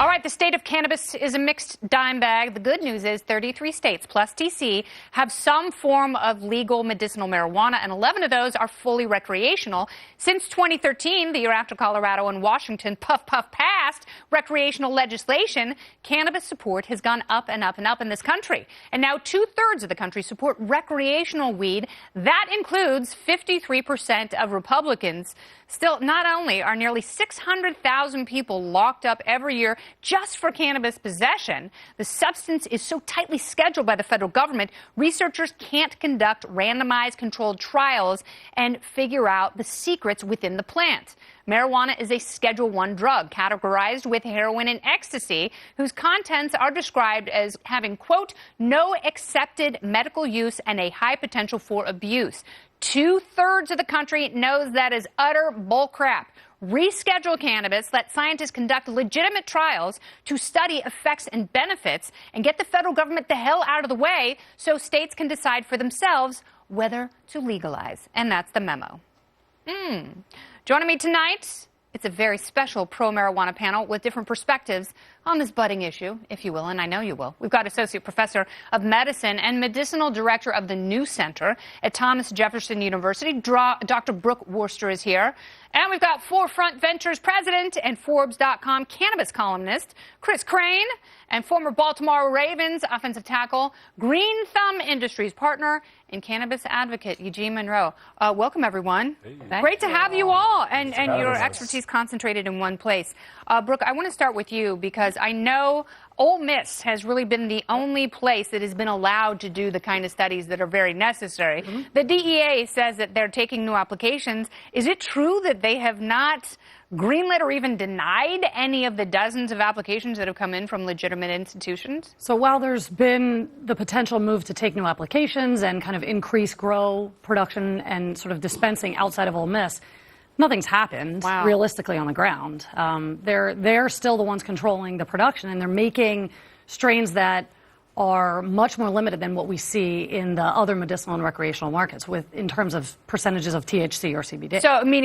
All right, the state of cannabis is a mixed dime bag. The good news is 33 states plus D.C. have some form of legal medicinal marijuana, and 11 of those are fully recreational. Since 2013, the year after Colorado and Washington passed recreational legislation, cannabis support has gone up and up and up in this country. And now 2/3 of the country support recreational weed. That includes 53% of Republicans. Still, not only are nearly 600,000 people locked up every year just for cannabis possession, the substance is so tightly scheduled by the federal government, researchers can't conduct randomized controlled trials and figure out the secrets within the plant. Marijuana is a Schedule I drug categorized with heroin and ecstasy, whose contents are described as having, quote, no accepted medical use and a high potential for abuse. 2/3 of the country knows that is utter bullcrap. Reschedule cannabis, let scientists conduct legitimate trials to study effects and benefits, and get the federal government the hell out of the way so states can decide for themselves whether to legalize. And that's the memo. Joining me tonight, it's a very special pro-marijuana panel with different perspectives on this budding issue, if you will, and I know you will. We've got Associate Professor of Medicine and Medicinal Director of the New Center at Thomas Jefferson University, Dr. Brooke Worcester is here. And we've got Forefront Ventures President and Forbes.com cannabis columnist, Kris Krane, and former Baltimore Ravens offensive tackle, Green Thumb Industries partner, and cannabis advocate, Eugene Monroe. Welcome, everyone. Hey. Great to have you all, and your expertise concentrated in one place. Brooke, I want to start with you because I know Ole Miss has really been the only place that has been allowed to do the kind of studies that are very necessary. The DEA says that they're taking new applications. Is it true that they have not greenlit or even denied any of the dozens of applications that have come in from legitimate institutions? So while there's been the potential move to take new applications and kind of increase grow production and sort of dispensing outside of Ole Miss, nothing's happened realistically on the ground. They're still the ones controlling the production, and they're making strains that are much more limited than what we see in the other medicinal and recreational markets in terms of percentages of THC or CBD.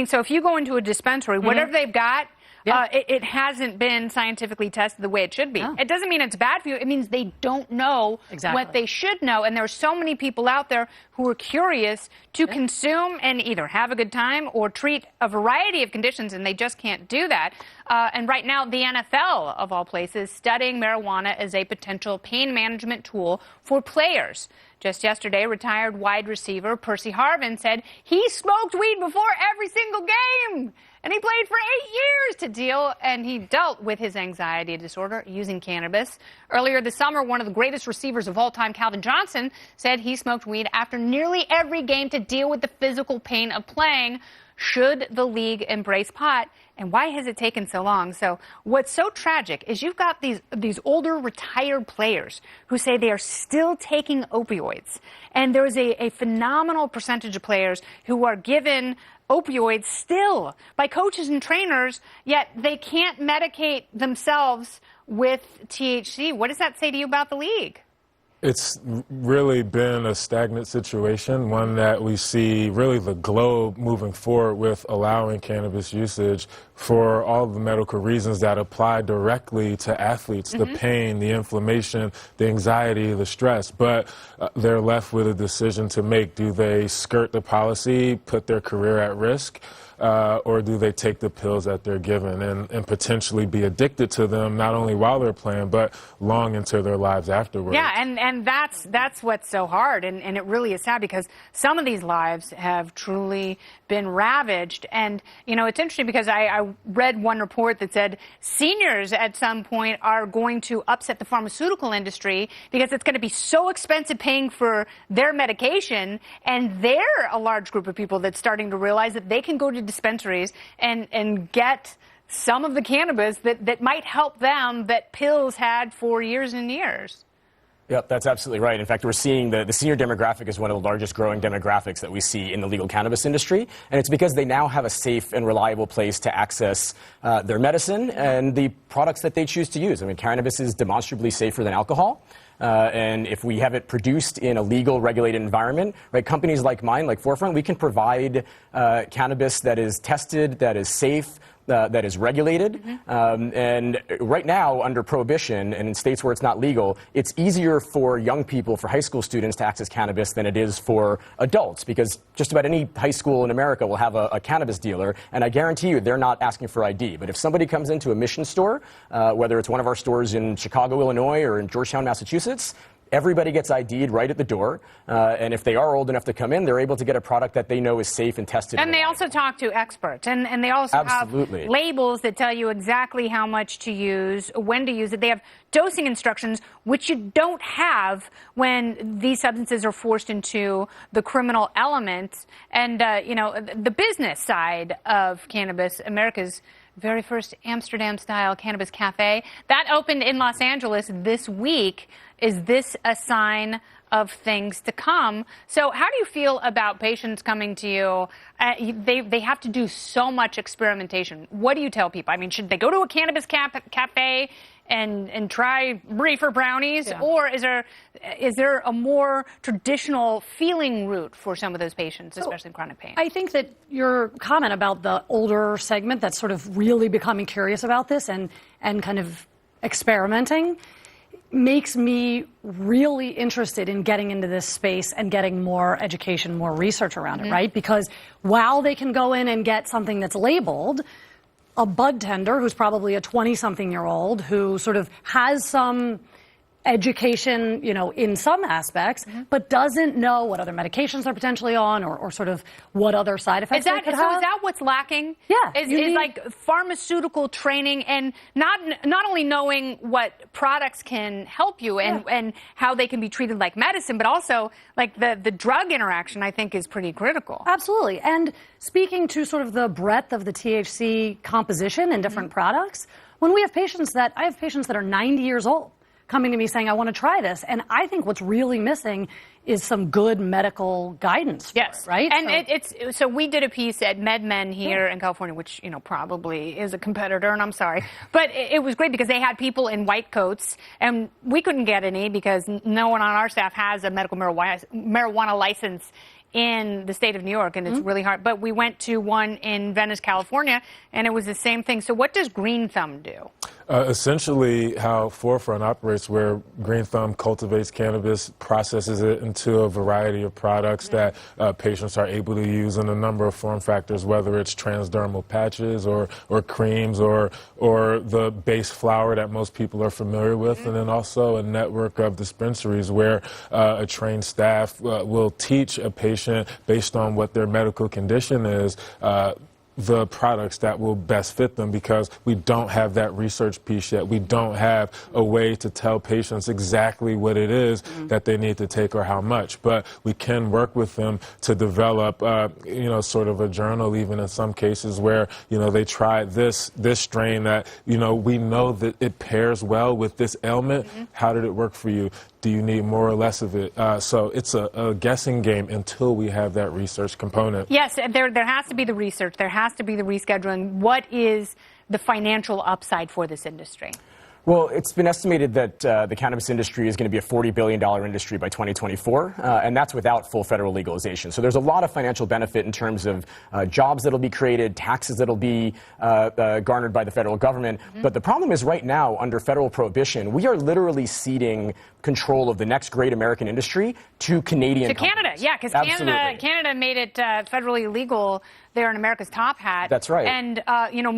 So if you go into a dispensary, whatever they've got, it hasn't been scientifically tested the way it should be. No. It doesn't mean it's bad for you. It means they don't know what they should know. And there are so many people out there who are curious to consume and either have a good time or treat a variety of conditions, and they just can't do that. And right now, the NFL, of all places, studying marijuana as a potential pain management tool for players. Just yesterday, retired wide receiver Percy Harvin said he smoked weed before every single game. And he played for 8 years to he dealt with his anxiety disorder using cannabis. Earlier this summer, one of the greatest receivers of all time, Calvin Johnson, said he smoked weed after nearly every game to deal with the physical pain of playing. Should the league embrace pot? And why has it taken so long? So what's so tragic is you've got these older retired players who say they are still taking opioids. And there is a phenomenal percentage of players who are given opioids still by coaches and trainers, yet they can't medicate themselves with THC. What does that say to you about the league? It's really been a stagnant situation, one that we see really the globe moving forward with allowing cannabis usage for all the medical reasons that apply directly to athletes, the pain, the inflammation, the anxiety, the stress. But they're left with a decision to make. Do they skirt the policy, put their career at risk? Or do they take the pills that they're given and potentially be addicted to them, not only while they're playing, but long into their lives afterwards? Yeah, and that's what's so hard, and it really is sad because some of these lives have truly been ravaged. And, you know, it's interesting because I read one report that said seniors at some point are going to upset the pharmaceutical industry because it's going to be so expensive paying for their medication, and they're a large group of people that's starting to realize that they can go to dispensaries and get some of the cannabis that might help them that pills had for years and years. Yep, that's absolutely right. In fact, we're seeing the senior demographic is one of the largest growing demographics that we see in the legal cannabis industry. And it's because they now have a safe and reliable place to access their medicine and the products that they choose to use. I mean, cannabis is demonstrably safer than alcohol. And if we have it produced in a legal, regulated environment, right, companies like mine, like Forefront, we can provide cannabis that is tested, that is safe, that is regulated. And right now, under prohibition and in states where it's not legal, it's easier for young people, for high school students to access cannabis than it is for adults, because just about any high school in America will have a cannabis dealer, and I guarantee you they're not asking for ID. But if somebody comes into a Mission store, whether it's one of our stores in Chicago, Illinois, or in Georgetown, Massachusetts, everybody gets ID'd right at the door, and if they are old enough to come in, they're able to get a product that they know is safe and tested. And they also talk to experts, and they also have labels that tell you exactly how much to use, when to use it. They have dosing instructions, which you don't have when these substances are forced into the criminal element. And, the business side of cannabis, America's very first Amsterdam-style cannabis cafe, that opened in Los Angeles this week. Is this a sign of things to come? So how do you feel about patients coming to you? They have to do so much experimentation. What do you tell people? I mean, should they go to a cannabis cafe and try reefer brownies? Yeah. Or is there a more traditional feeling route for some of those patients, especially in chronic pain? I think that your comment about the older segment that's sort of really becoming curious about this and kind of experimenting makes me really interested in getting into this space and getting more education, more research around it, right? Because while they can go in and get something that's labeled, a bud tender who's probably a 20-something-year-old who sort of has some education, in some aspects, but doesn't know what other medications they're potentially on or sort of what other side effects they could have. So is that what's lacking? Yeah. Is like pharmaceutical training and not only knowing what products can help you and how they can be treated like medicine, but also like the drug interaction, I think, is pretty critical. Absolutely. And speaking to sort of the breadth of the THC composition in different products, when I have patients that are 90 years old, coming to me saying, I want to try this. And I think what's really missing is some good medical guidance for it, right? And so we did a piece at MedMen here in California, which, probably is a competitor, and I'm sorry. But it was great because they had people in white coats, and we couldn't get any because no one on our staff has a medical marijuana license in the state of New York, and it's really hard. But we went to one in Venice, California, and it was the same thing. So what does Green Thumb do? Essentially how Forefront operates, where Green Thumb cultivates cannabis, processes it into a variety of products that patients are able to use in a number of form factors, whether it's transdermal patches or creams or the base flower that most people are familiar with, and then also a network of dispensaries where a trained staff will teach a patient based on what their medical condition is the products that will best fit them, because we don't have that research piece yet. We don't have a way to tell patients exactly what it is that they need to take or how much. But we can work with them to develop, sort of a journal, even in some cases where, they tried this strain that, we know that it pairs well with this ailment. How did it work for you? Do you need more or less of it? So it's a guessing game until we have that research component. Yes, there has to be the research. There has to be the rescheduling. What is the financial upside for this industry? Well, it's been estimated that the cannabis industry is going to be a $40 billion industry by 2024, and that's without full federal legalization. So there's a lot of financial benefit in terms of jobs that'll be created, taxes that'll be garnered by the federal government. But the problem is right now, under federal prohibition, we are literally ceding control of the next great American industry to Canadian companies. Canada, yeah, because Canada made it federally legal there in America's top hat. That's right. And,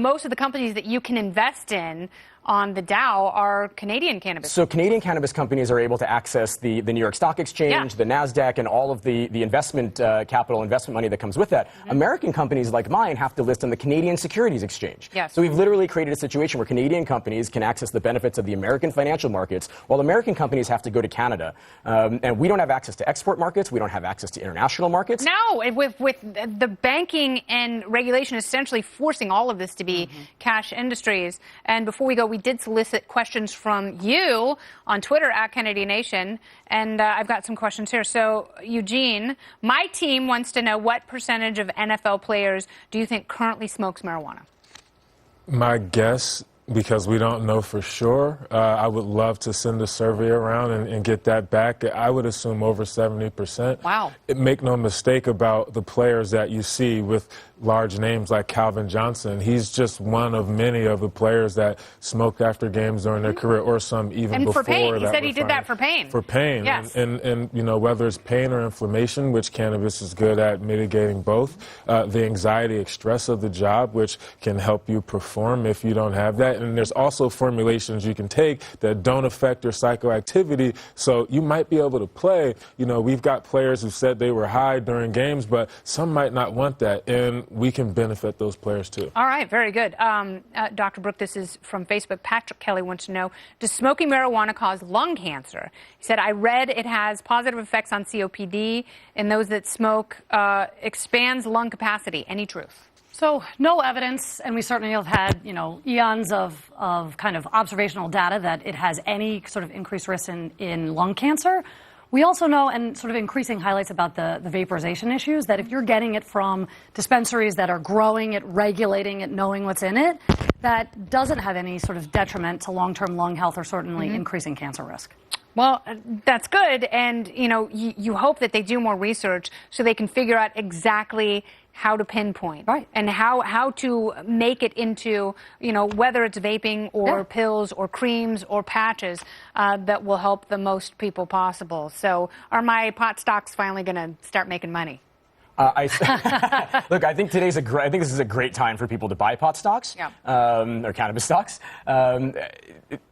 most of the companies that you can invest in on the Dow are Canadian cannabis. So Canadian cannabis companies are able to access the New York Stock Exchange, the NASDAQ, and all of the investment capital, investment money that comes with that. American companies like mine have to list on the Canadian Securities Exchange. Yes. So we've literally created a situation where Canadian companies can access the benefits of the American financial markets, while American companies have to go to Canada. And we don't have access to export markets. We don't have access to international markets. No, with the banking and regulation essentially forcing all of this to be cash industries. And before we go, we did solicit questions from you on Twitter at Kennedy Nation, and I've got some questions here. So, Eugene, my team wants to know, what percentage of NFL players do you think currently smokes marijuana? My guess, because we don't know for sure, I would love to send a survey around and get that back. I would assume over 70%. Wow. Make no mistake about the players that you see with large names like Calvin Johnson. He's just one of many of the players that smoked after games during their career, or some even and before. For pain. He that said he did that for pain. For pain. Yes. And you know, whether it's pain or inflammation, which cannabis is good at mitigating both, the anxiety, stress of the job, which can help you perform if you don't have that. And there's also formulations you can take that don't affect your psychoactivity, so you might be able to play. You know, we've got players who said they were high during games, but some might not want that, and we can benefit those players too. All right, very good. Dr. Brooke, this is from Facebook. Patrick Kelly wants to know, does smoking marijuana cause lung cancer? He said, I read it has positive effects on COPD, and those that smoke expands lung capacity. Any truth? So no evidence, and we certainly have had, you know, eons of kind of observational data that it has any sort of increased risk in lung cancer. We also know, and sort of increasing highlights about the vaporization issues, that if you're getting it from dispensaries that are growing it, regulating it, knowing what's in it, that doesn't have any sort of detriment to long-term lung health or certainly increasing cancer risk. Well, that's good. And, you know, you hope that they do more research so they can figure out exactly how to pinpoint. Right. And how to make it into, you know, whether it's vaping or pills or creams or patches that will help the most people possible. So are my pot stocks finally going to start making money? Look, I think this is a great time for people to buy pot stocks, or cannabis stocks.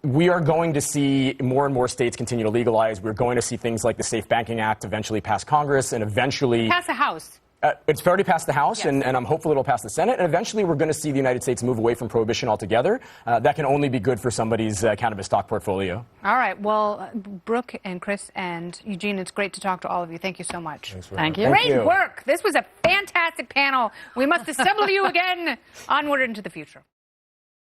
We are going to see more and more states continue to legalize. We're going to see things like the Safe Banking Act eventually pass Congress and eventually Pass the House. It's already passed the House, Yes. and I'm hopeful it'll pass the Senate. And eventually, we're going to see the United States move away from prohibition altogether. That can only be good for somebody's cannabis stock portfolio. All right. Well, Brooke and Kris and Eugene, it's great to talk to all of you. Thank you so much. Thank you. Great work. This was a fantastic panel. We must assemble you again. Onward into the future.